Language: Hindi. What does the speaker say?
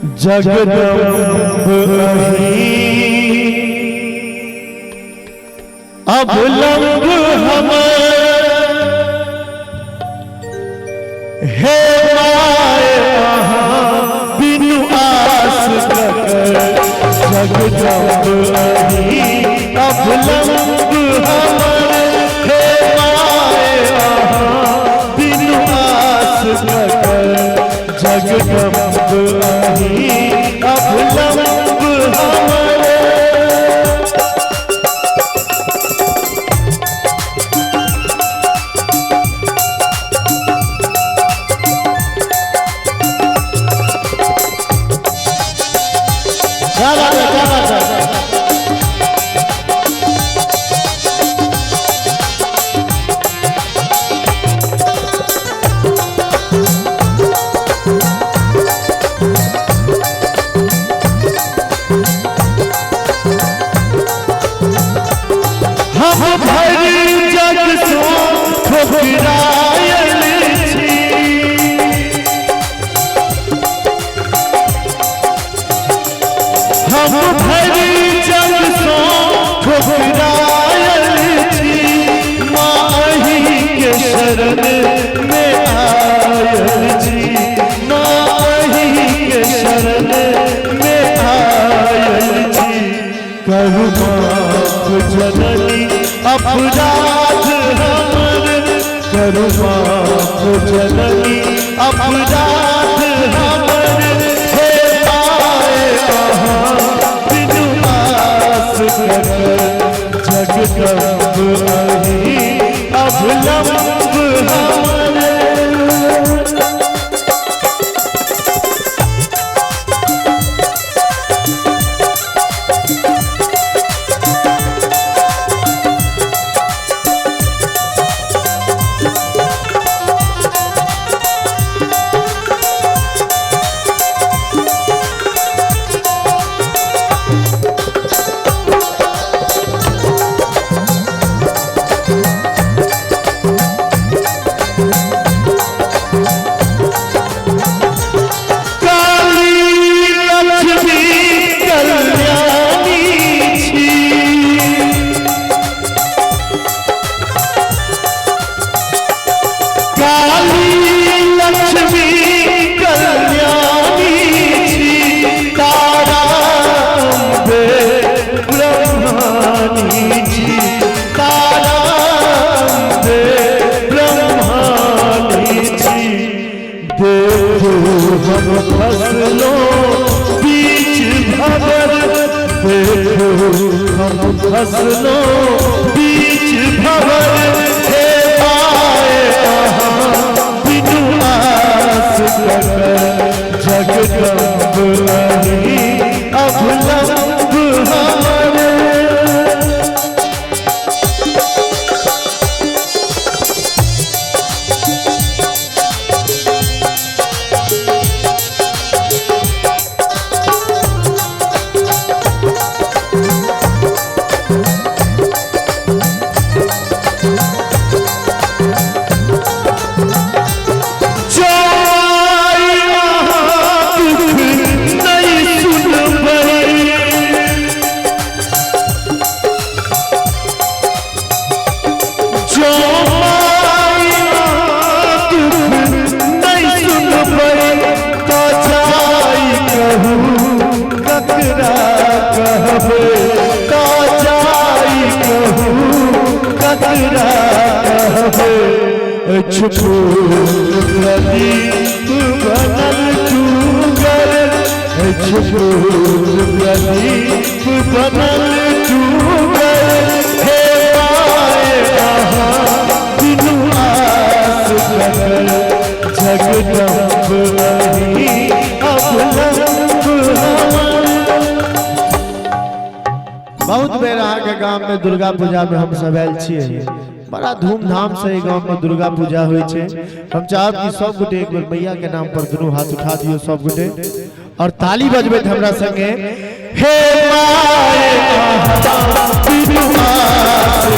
जगदम्ब अब लंब हम हे माए बिनु आस जगदम्ब अब लंब हम हे माए बिनु आस जगदम्ब अब लंब हमारे क्या बात है हम भरी जग सो ठोकरायल छी हम भरी जग सो ठोकरायल छी माही के शरण में आयल छी माही के शरण में आयल छी करू माफ जननी अपराध हमर करू माफ जननी अपराध हमर हे माए बिनु आस जगदम्ब अब लंब हमारे फसलों बीच भंवर देखो हम फसलों बीच भंवर हे माए बिनु आस जगदम्ब अब लंब हमारे प्रदीप बनल टूगर प्रदीप बनल टूगर हे माए बिनु आस जगदम्ब अब लंब हमारे। बहुत बेर अहाँ के गांव में दुर्गा पूजा में हम सब आयल छियै बड़ा धूमधाम से गांव में दुर्गा पूजा होय छे। हम चाहब कि सब गोटे एक बार मैया के नाम पर दुनू हाथ उठा दियो सब गोटे और ताली बजबैत हमरा संगे हे माए बिनु आस